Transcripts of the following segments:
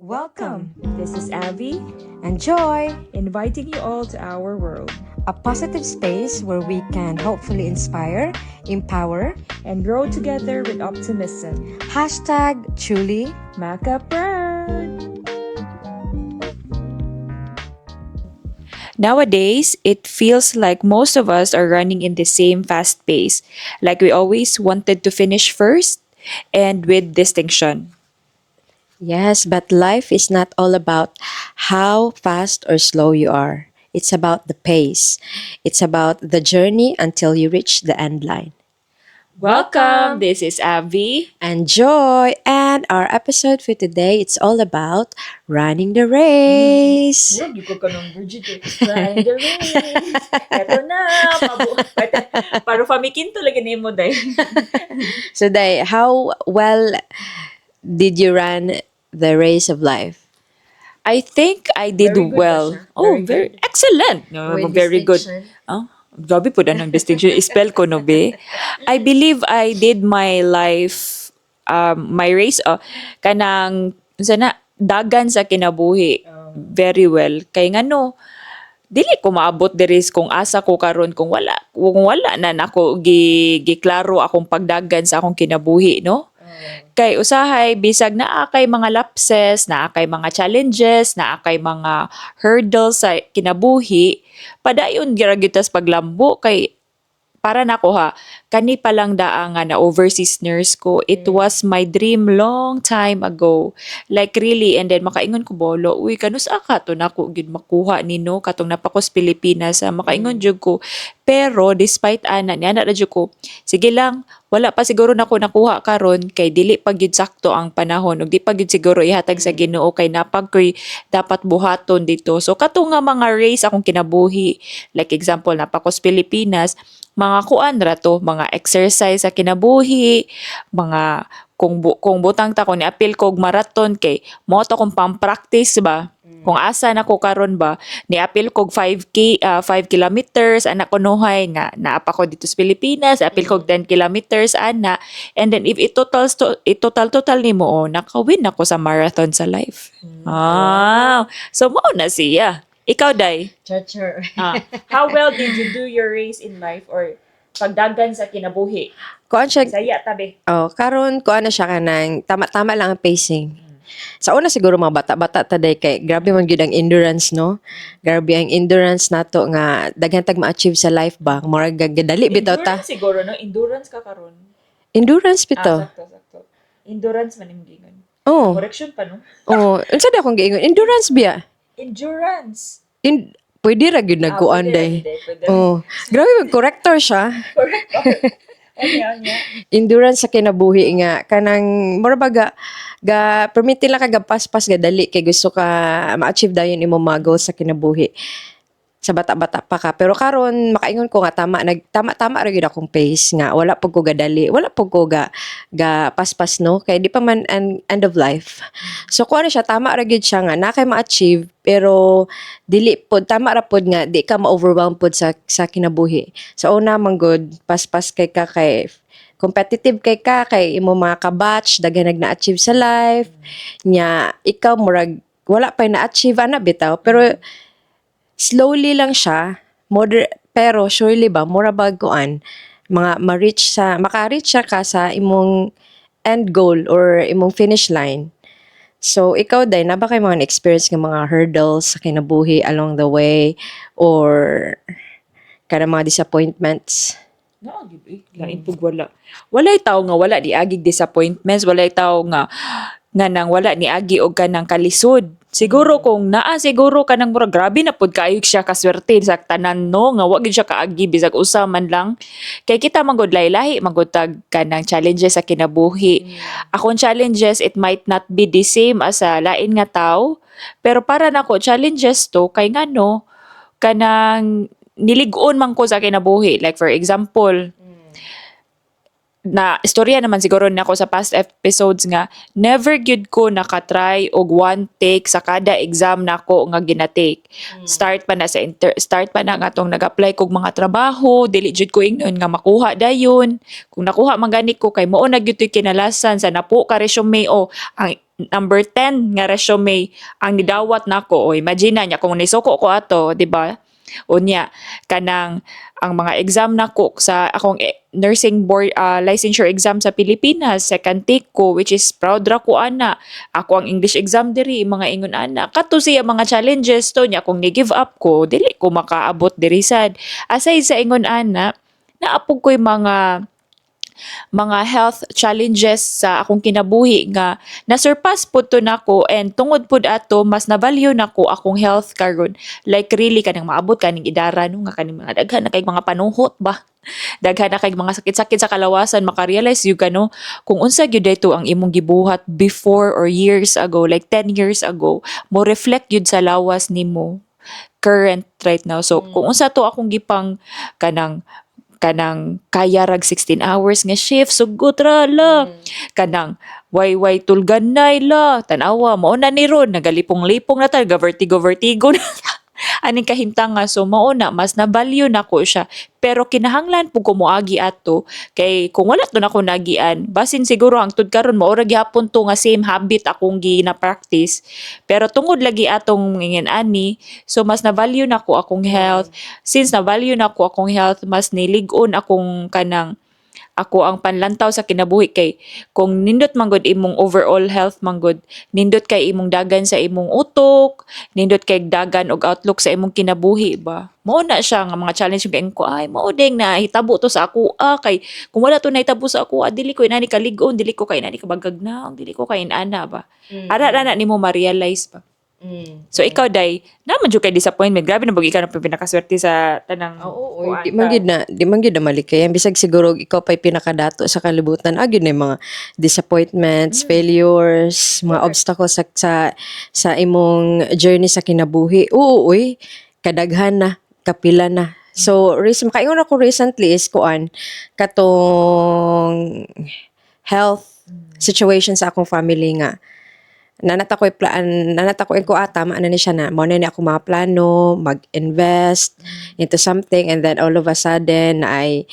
Welcome. This is Abby, and Joy, inviting you all to our world a positive space where we can hopefully inspire, empower, and grow together with optimism. Hashtag truly. Maka Proud. Nowadays, it feels like most of us are running in the same fast pace, like we always wanted to finish first and with distinction. Yes, but life is not all about how fast or slow you are. It's about the pace. It's about the journey until you reach the end line. Welcome! This is Abby. And Joy, and our episode for today, it's all about running the race. Huwag ko kanong Bridget. Trying the race. Eto na. Paro famikin to lagi nimo day. So, Day, how well did you run the race of life? I think I did Very good well. ba siya? Oh, Very very good. excellent. No, very good. Oh, grabe po na ng distinction. Spell ko no be. I believe I did my life, my race, kanang, sana, dagan sa kinabuhi. Very well. Kay nga no, dili ko maabot diri kung asa ko karon kung wala na nako giklaro akong pagdagan sa akong kinabuhi, no? Kay usahay bisag naa kay mga lapses, naa kay mga challenges, naa kay mga hurdles sa kinabuhi, padayon gira gyud tas paglambo kay para nako ha, kani pa lang daa nga na overseas nurse ko. It was my dream long time ago. Like really, and then makaingon ko bolo, uy kanus aka to nako gyud makuha nino katong napakos Pilipinas, makaingon jud ko. Pero despite ana niya na jud ko, sige lang, wala pa siguro nako nakuha karon kay dili pa gyud sakto ang panahon ug di pa gyud siguro ihatag sa Ginoo kay napag ko'y dapat buhaton dito. So kato nga mga race akong kinabuhi. Like example, napakos Pilipinas, mga kuan ra to, mga exercise sa kinabuhi, mga kung butang ta ko ni apil kog marathon kay mo to kung pam-practice ba. Kung asa na ko karon ba ni apil kog 5 kilometers anak ko nuhay nga naapa ko dito sa Pilipinas, apil kog 10 kilometers ana, and then if total nimo nakawin ako sa marathon sa life. So mao na siya. Ikaw day. Churcher. How well did you do your race in life or pagdagan sa kinabuhi? Kuan siya, Saya tabi. karon kuan na siya kanang tama-tama lang ang pacing. Sa una siguro mga bata-bata taday kay grabe man gyud ang endurance, no? Grabe ang endurance nato nga daghan tag ma-achieve sa life ba. Murag gadali bitaw ta. Endurance siguro, no? Endurance ka karon. Endurance bitaw. Sakto. Endurance man yung gingon. Oh. Correction pa, no? Oh, unsa da akong giingon? Endurance biya. Endurance. Pwede ra gyud nagkuan day. Pwede. Oh, grabe mag-corrector siya. Correct. Anya. Endurance sa kinabuhi nga kanang mura ba ga permit lang ka paspas ga dali kay gusto ka ma-achieve dayon imong mga goals sa kinabuhi sa bata-bata pa ka, pero karon makaingon ko nga tama ra gyud akong pace nga wala pug ko gadali, wala pug ko ga paspas, no, kay di pa man end of life. So kuan siya, tama ra gyud siya nga na kay ma-achieve pero dili pod tama ra pod nga di ka ma-overwhelm pod sa kinabuhi. Sa una man good paspas kay ka kay competitive kay imo mga ka-batch daghan na-achieve sa life nya, ikaw murag wala pa na-achieve ana bitaw, pero slowly lang siya, pero surely ba mura baguan mga maka-reach siya ka sa imong end goal or imong finish line. So ikaw day na ba kay mga experience nga mga hurdles sa kinabuhi along the way or kada mga disappointments? Lain pug wala. Walay tao nga wala di agig disappointments, walay tao nga nang wala ni agi og kanang kalisod. Siguro kung siguro kanang mura grabe na pud kaayo siya kaswerte sa tanan, no, nga wa gyud siya kaagi bisag usa man lang. Kay kita man gud lahi man gud tag kanang challenges sa kinabuhi. Akong challenges, it might not be the same as sa lain nga tao, pero para nako challenges to kay ngano kanang nilig-on man ko sa kinabuhi. Like for example, na istorya naman siguro nako sa past episodes nga never gyud ko nakatry og one take sa kada exam nako nga ginatake. Start pa na nga tong nag-apply kog mga trabaho, dili jud ko ingnon nga makuha dayon. Kung nakuha man gani ko kay mao na gyud kinalasan sa napo ka resume ang number 10 nga resume ang nidawat nako. O imagine na niya kung nisuko ko ato, di ba? Unya kanang ang mga exam nako sa akong nursing board licensure exam sa Pilipinas, second take ko, which is proud ra ko ana. Ako ang English exam diri mga ingon ana. Kato siya mga challenges to niya kung ni-give up ko, dili ko makaabot diri sad. Aside sa ingon ana, naapog ko'y mga health challenges sa akong kinabuhi nga na-surpass pud to nako, and tungod pud ato mas na-value nako akong health karon. Like really kanang maabot kaning idara no nga kaning mga daghan na kay mga panuhot ba. Daghan na kay mga sakit-sakit sa kalawasan, maka-realize you no kung unsa gyud dayto ang imong gibuhat before or years ago, like 10 years ago, mo reflect gyud sa lawas nimo current right now. So kung unsa to akong gipang kanang kaya rag 16 hours nga shift, sugot ra la. Kanang way tulganay la, tanawa mao na ni ron nagalipong-lipong na ta, vertigo na. Aning kahimtang nga, so mao na mas na value nako siya, pero kinahanglan pud ko moagi ato kay kung wala to nako nagian basin siguro hangtod karon mao ra gyapon to nga same habit akong gina-practice, pero tungod lagi atong ngin ani, so mas na value nako akong health. Since na value nako akong health, mas nilig-on akong kanang ako ang panlantaw sa kinabuhi kay kung nindot manggod imong overall health manggod, nindot kay imong dagan sa imong utok, nindot kay dagan og outlook sa imong kinabuhi ba. Mao na siya nga mga challenge kay ko, ay mao ding na hitabo to sa ako kay kung wala to nahitabo sa ako, dili ko inani kalig-on, dili ko kay inani kabagagnaw, dili ko kay inana ba. Ara na nimo ma-realize ba. So ikaw day, naman jud kay disappointment. Grabe na bug ikaw na pinakaswerte sa tanang Oo, di man gid na malikayan. Bisag siguro ikaw pa'y pinakadato sa kalibutan. Agad na yung mga disappointments, failures, mga obstacles sa imong journey sa kinabuhi. Oo, uy, kadaghan na, kapila na. So, makaingon ako recently is katong health situation sa akong family nga. Nanata ko ko tama na ni siya na mo na ni ako mga plano mag-invest into something, and then all of a sudden ay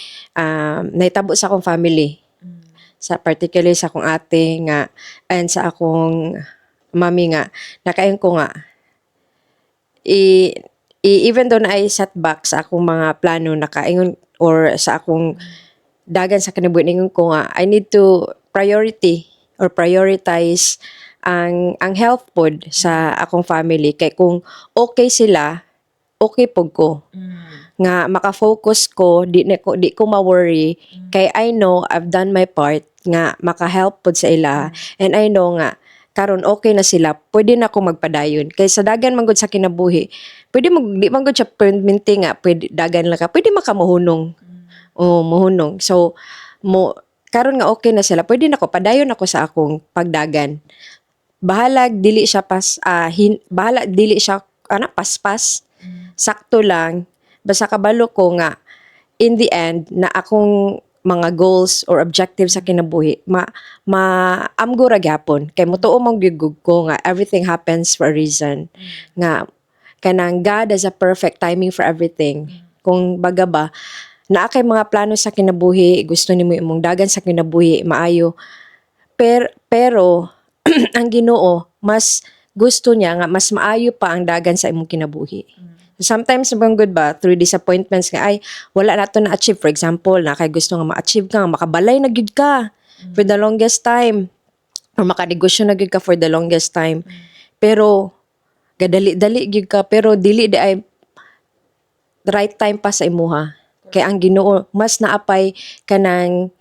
nahitabo sa akong family, sa particularly sa akong ate nga and sa akong mami nga nakain ko nga even though na ay setback sa akong mga plano nakaingon or sa akong dagan sa kinabuhi ningon ko nga I need to prioritize ang health pod sa akong family, kay kung okay sila, okay pog ko nga maka-focus ko, di ko ma-worry kay I know I've done my part nga maka-help pod sa ila, and I know nga karon okay na sila, pwede na ako magpadayon kay sa dagan man gud sa kinabuhi, pwede di man gud siya permanente nga pwede dagan lang ka, pwede makamuhunong muhunong. So karon nga okay na sila, pwede na ako padayon ako sa akong pagdagan. Bahala dili siya paspas. Sakto lang. Basta kabalo ko nga in the end na akong mga goals or objectives sa kinabuhi amgo ra gyapon. Kay motuo mong gigug ko nga everything happens for a reason. Nga kanang God has a perfect timing for everything. Kung baga ba naa kay mga plano sa kinabuhi, gusto nimo imong dagan sa kinabuhi maayo. Pero ang Ginoo mas gusto niya nga mas maayo pa ang dagan sa imong kinabuhi. Sometimes bang good ba through disappointments nga ay wala na to na achieve, for example na kay gusto nga ma-achieve ka, makabalay na gyud ka for the longest time or makanegosyo na gyud ka for the longest time, pero gadali-dali gyud ka, pero dili di ay right time pa sa imuha. Kay ang Ginoo mas naapay kanang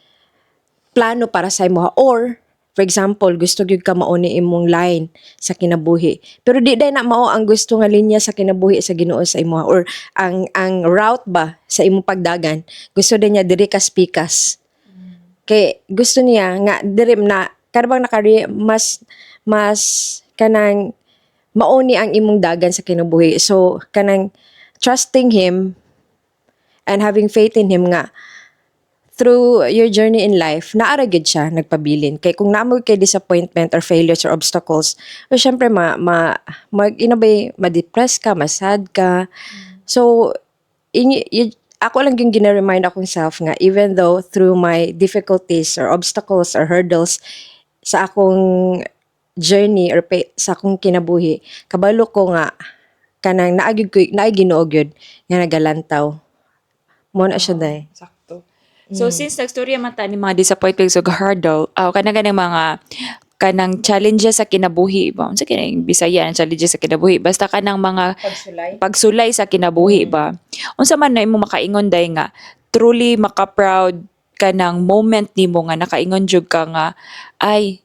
plano para sa imuha, or for example, gusto gyud ka mao ni imong line sa kinabuhi. Pero di day na mao ang gusto nga linya sa kinabuhi sa Ginoo sa imo, or ang route ba sa imong pagdagan. Gusto din niya diri ka spikas. Kay gusto niya nga diri na karabang mas kanang mao ni ang imong dagan sa kinabuhi. So kanang trusting him and having faith in him nga through your journey in life, naara gid siya nagpabilin. Kay kung naamog kay disappointment or failures or obstacles, o syempre ma-depress ka, ma-sad ka. So, ako lang yung gina-remind akong self nga, even though through my difficulties or obstacles or hurdles sa akong journey or sa akong kinabuhi, kabalo ko nga kanang naay Ginoo gyud nga nagalantaw. Mo na siya day. Sakto. So, since nagstorya man ta ni mga disappointments o hurdle, kanang mga kanang challenges sa kinabuhi ba? Unsa kinang Bisaya ang challenges sa kinabuhi? Basta kanang mga pagsulay sa kinabuhi ba? Unsa man na imo makaingon day nga truly maka-proud kanang moment nimo nga nakaingon jud ka nga ay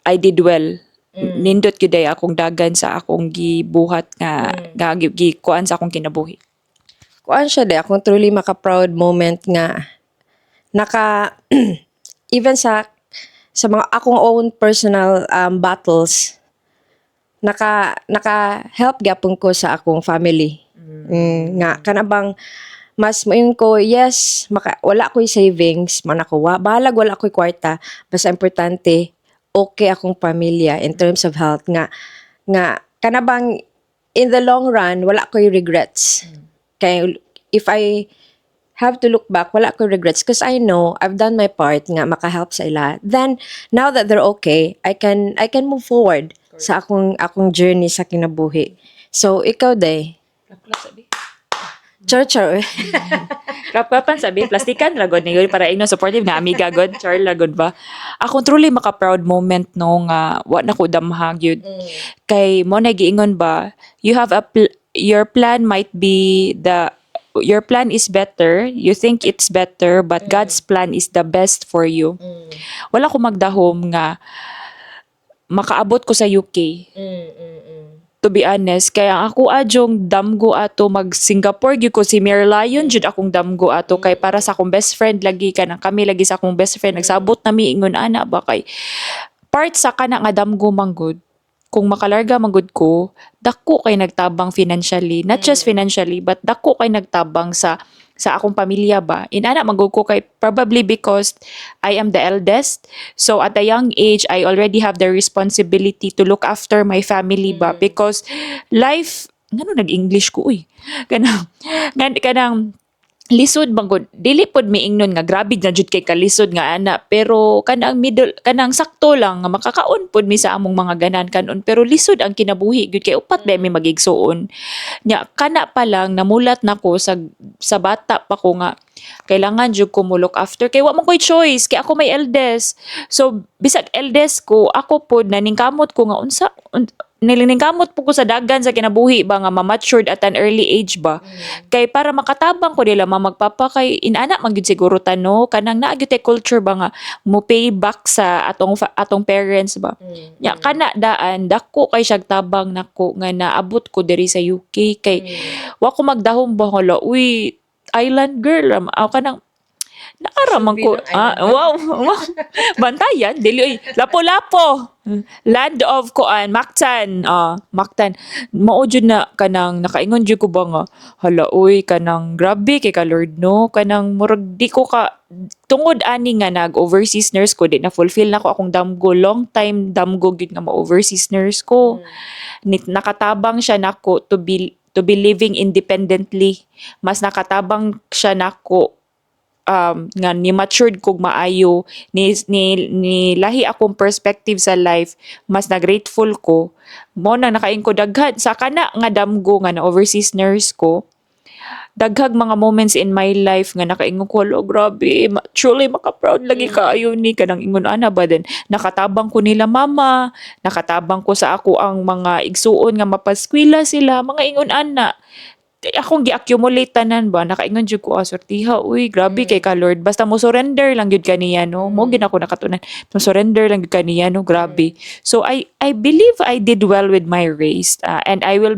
I did well. Nindot gyud day akong dagan sa akong gibuhat nga gikuan sa akong kinabuhi. Kuan siya day, akong truly maka-proud moment nga even sa mga akong own personal battles, naka help gyapon ko sa akong family. Nga kanabang mas moingon ko, yes, wala ko'y savings, man ako, bahalag wala ko'y kwarta, basta importante, okay akong pamilya in terms of health. Nga kanabang in the long run, wala ko'y regrets. Kaya if I have to look back, wala ko regrets because I know I've done my part nga maka-help sa ila. Then now that they're okay, I can move forward sa akong journey sa kinabuhi. So ikaw day. Char. Kapapan sabi, plastikan lagod ni para igno supportive na amiga god, char lagod ba. Ako truly maka-proud moment no nga wa na ko damhag yun. Kay mo na giingon ba, you have your plan might be your plan is better, you think it's better, but God's plan is the best for you. Wala ko magdahom nga makaabot ko sa UK. To be honest, kaya ako adyong damgo ato mag Singapore gyud ko si Merlion jud akong damgo ato kay para sa akong best friend lagi kanang kami lagi sa akong best friend nagsabot na miingon ana ba kay part sa kana nga damgo manggod kung makalarga manggod ko dako kay nagtabang financially, not just financially but dako kay nagtabang sa akong pamilya ba. Inana manggod ko kay probably because I am the eldest. So at a young age, I already have the responsibility to look after my family ba because life nag-English ko uy. Kanang lisod manggod dili pod miingnon nga grabe na jud kay kalisod nga ana pero kanang middle kanang sakto lang nga makakaon pod mi sa among mga ganan kanon pero lisod ang kinabuhi gud kay upat ba mi magigsuon nya kana pa lang namulat nako sa bata pa ko nga kailangan jud ko mo look after kay wa man koy choice kay ako may eldest so bisag eldest ko ako pod naningkamot ko nga unsa nilingkamot po ko sa dagan sa kinabuhi ba nga ma-matured at an early age ba kay para makatabang ko nila magpapa kay inana man gyud siguro tano kanang naa gyud culture ba nga mo pay back sa atong parents ba nya kana daan dako kay siya tabang nako nga naabot ko diri sa UK kay wa ko magdahom ba hala uy island girl kanang naaraman ko wow bantayan dili lapo-lapo land of kuan Mactan Mactan mao jud na kanang nakaingon jud ko ba nga hala oy kanang grabe kay ka Lord no kanang murag di ko ka tungod ani nga nag overseas nurse ko di na fulfill nako akong damgo long time damgo gid nga ma-overseas nurse ko nakatabang siya nako to be living independently mas nakatabang siya nako nga ni matured kog maayo ni lahi akong perspective sa life mas na grateful ko mo na nakain ko daghan sa kana nga damgo nga na overseas nurse ko daghag mga moments in my life nga nakaingon ko grabe truly maka-proud lagi kaayo ni kanang ingon ana ba then nakatabang ko nila mama nakatabang ko sa ako ang mga igsuon nga mapaskwela sila mga ingon ana akong gi-accumulate tanan ba nakaingon jud ko sortiha uy grabe kay ka Lord basta mo surrender lang gyud kaniya no mo gid ako nakatunan mo surrender lang gyud kaniya no grabe so I believe I did well with my race and I will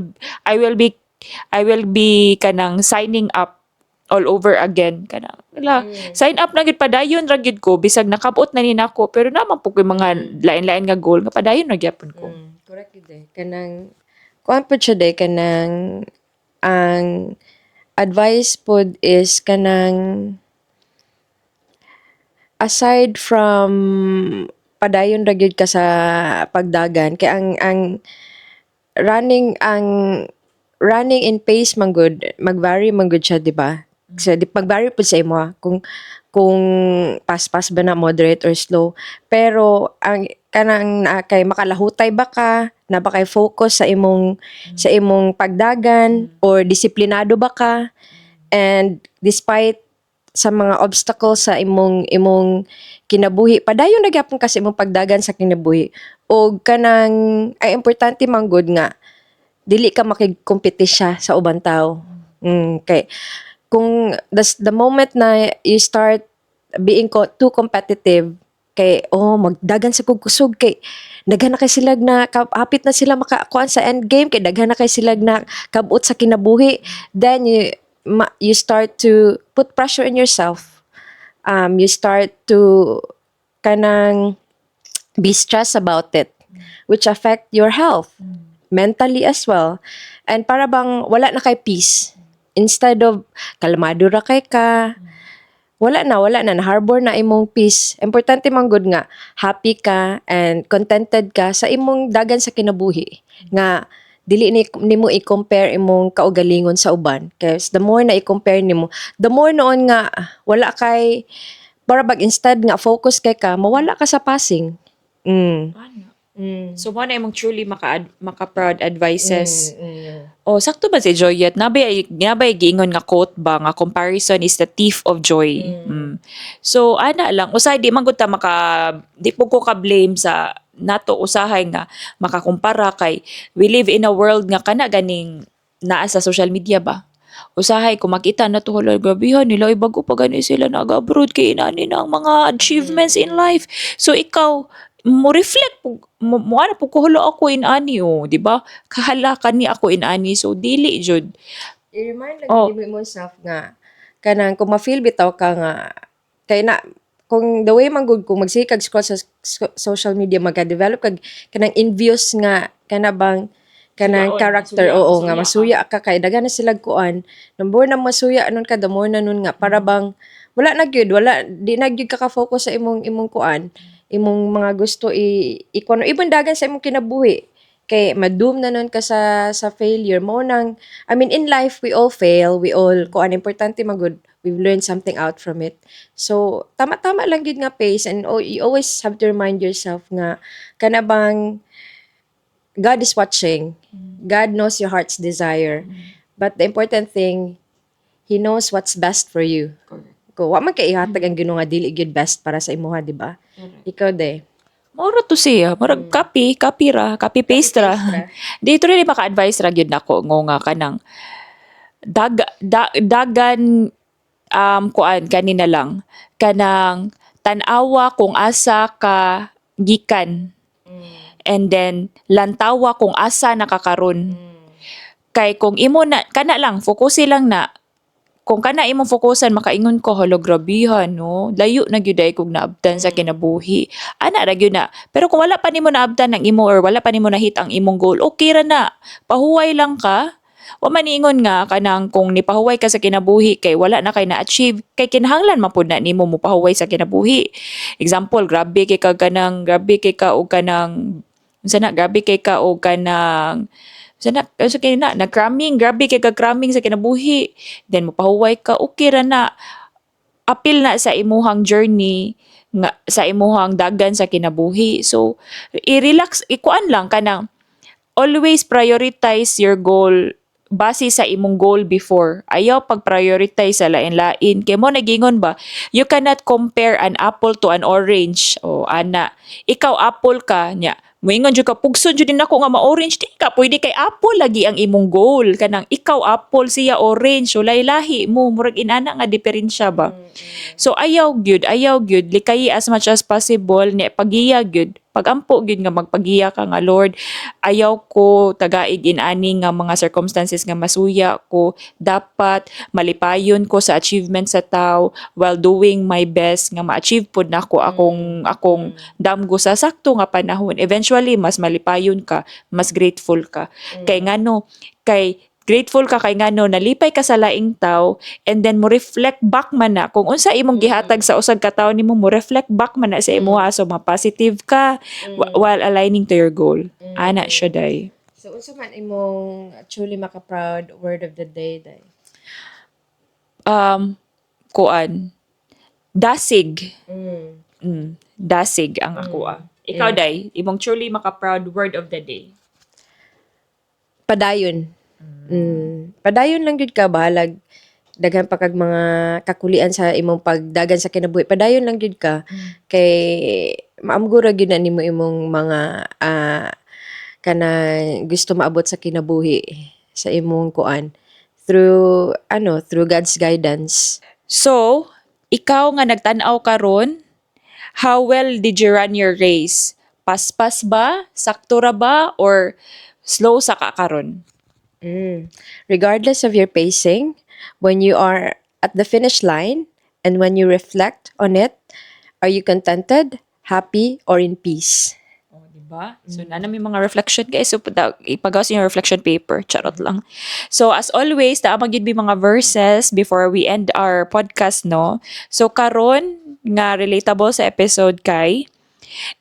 be kanang signing up all over again kanang sign up na gyud padayon ra gyud ko bisag nakabot na ni nako pero naman po koy mga lain-lain nga goal nga padayon ra gyapon ko correct gyud kanang kuan po siya day kanang ang advice pod is kanang aside from padayon ra gyud ka sa pagdagan kay ang running in pace man good mag-vary man good siya di ba So di pag-vary po sa imo ha, kung pas-pas ba na, moderate or slow. Pero ang kanang naa kay makalahutay ba ka, na ba kay focus sa imong pagdagan or disiplinado ba ka, and despite sa mga obstacles sa imong kinabuhi, padayon na gyapon kasi imong pagdagan sa kinabuhi. O kanang ay importante man gud nga dili ka makigkompetisya sa ubang tao. Kay kung the moment na you start being too competitive, kay magdagan sa kog kusog, kay daghan na kay sila na hapit na sila makakuan sa end game, kay daghan na kay sila na kabut sa kinabuhi, then you start to put pressure in yourself. You start to kanang be stressed about it, which affect your health mentally as well. And para bang wala na kay peace. Instead of kalmado ra kay ka, wala na harbor na imong peace. Importante man gud nga happy ka and contented ka sa imong dagan sa kinabuhi, nga dili nimo i-compare imong kaugalingon sa uban. Kasi the more na i-compare nimo, the more noon nga wala kay, para bag instead nga focus kay ka, mawala ka sa passing. Ano? So, mo na imong truly maka-proud advices. Oh, sakto ba si Joyet? Nabay giingon nga quote ba nga comparison is the thief of joy. So, ana lang, usay di man gud ta di po ko ka-blame sa nato usahay nga makakumpara, kay we live in a world nga kana ganing naa sa social media ba. Usahay kung makita na to, hala, grabihan nila, ay bago pa gani sila nag-abroad, kay inani na ang mga achievements in life. So, ikaw, mo reflect mo ana po ko hala ako inani, di ba? Kahala kani ako inani, so dili jud. I-remind lang mo self nga kanang kung ma-feel bitaw ka nga kay na, kung the way man gud kung magsikag scroll sa social media, magka-develop kag kanang envious nga kanang character, nga masuya ka, kay daghan na sila kuan, number na masuya anon ka, the more na nun nga para bang wala na gyud, di na gyud ka focus sa imong kuan, imong mga gusto ikuan, ibon dagan sa imong kinabuhi, kay madum na nun ka sa failure mo nang, I mean, in life we all fail, we all kuan, importante magud we've learned something out from it. So tama lang gyud nga pace, and you always have to remind yourself nga kana bang God is watching. God knows your heart's desire. But the important thing, He knows what's best for you. Kung wa man kay ihatag ang Ginoo nga dili gyud best para sa imuha, di ba? Ikaw de. Moro to siya, marag copy paste ra. Dito rin maka-advise ra gyud nako nga kanang dagan kuan kanina lang kanang tan-awa kung asa ka gikan, and then lantawa kung asa nakakaron. Kay kung imo na kana lang fokusi lang na, kung kana imong fokusan makaingon ko, hala, grabihan no, layo na gyud ay kog naabtan sa kinabuhi, ana ra gyud na. Pero kung wala pa nimo naabtan ang imo, or wala pa nimo na-hit ang imong goal, okay ra na, pahuway lang ka. Wa man ingon nga kanang kung nipahuway ka sa kinabuhi kay wala na kay na-achieve, kay kinahanglan man pud na nimo mo pahuway sa kinabuhi. Example, grabe kay ka og kanang grabe kay ka og kanang nag-cramming, grabe kay ka-cramming sa kinabuhi, then mapahuway ka, okay ra na, apil na sa imuhang journey nga sa imuhang dagan sa kinabuhi. So i-relax, ikuan lang kanang always prioritize your goal base sa imong goal before. Ayaw pag-prioritize sa lain-lain. Kaya mo nagingon ba, you cannot compare an apple to an orange. O ana, ikaw apple ka nya, moingon jud ka pugson jud din ako nga ma-orange, di ka pwede, kay apple lagi ang imong goal. Kanang ikaw apple, siya orange, so lahi-lahi mo, murag inana nga diferensya ba. So ayaw gyud likay as much as possible ni pagiya gyud, pagampo gyud nga magpagiya ka nga, Lord, ayaw ko tagaig inani nga mga circumstances nga masuya ko, dapat malipayon ko sa achievement sa tao while doing my best nga ma-achieve pud nako akong damgo sa sakto nga panahon. Eventually mas malipayon ka, mas grateful ka. Kay ngano, grateful ka kay ngano nalipay ka sa laing tao, and then mo reflect back man na kung unsa imong gihatag sa usag ka tawo nimo, mo reflect back man na sa imuha, so ma-positive ka while aligning to your goal. Ana siya day. So unsa man imong truly maka-proud word of the day day? kuan, dasig. Mm. Dasig ang ako. Ikaw, Yes. Day, imong truly maka-proud word of the day. Padayon. Padayon lang gud ka bahalag daghan pa kag mga kakulian sa imong pagdagan sa kinabuhi. Padayon lang gud ka kay maamgura gyud na nimo imong mga kanang gusto maabot sa kinabuhi sa imong kuan through God's guidance. So, ikaw nga nagtan-aw karon, how well did you run your race? Paspas ba? Sakto ra ba? Or slow sa ka karon? Regardless of your pacing, when you are at the finish line and when you reflect on it, are you contented, happy, or in peace? Oh, di ba? So, na may mga reflection guys. So, ipagaw sa yung reflection paper. Charot lang. So, as always, daamag yun mga verses before we end our podcast, no? So, karon nga relatable sa episode kay,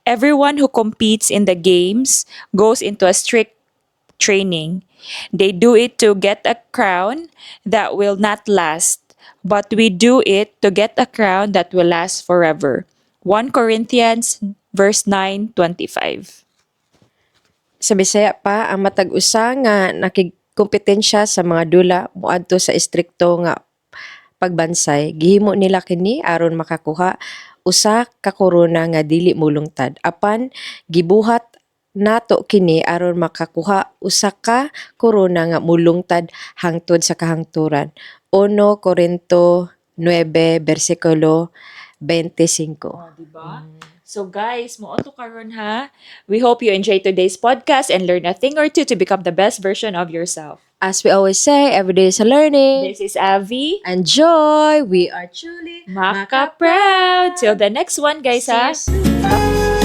everyone who competes in the games goes into a strict training. They do it to get a crown that will not last, but we do it to get a crown that will last forever. 1 Corinthians verse 9:25. Sa Bisaya pa, ang matag usa nga nakigkompetensya sa mga dula muadto sa istrikto nga pagbansay. Gihimo nila kini aron makakuha usa ka korona nga dili mulungtad. Apan gibuhat nato kini aron makakuha usa ka korona nga mulungtad hangtod sa kahangturan. 1 Corinto 9 versikulo 25. Oh, di ba? So guys, mo to karon ha. We hope you enjoyed today's podcast and learn a thing or two to become the best version of yourself. As we always say, every day is a learning. This is Avi. And joy, we are truly Maka proud. Till the next one, guys, ha. See you soon.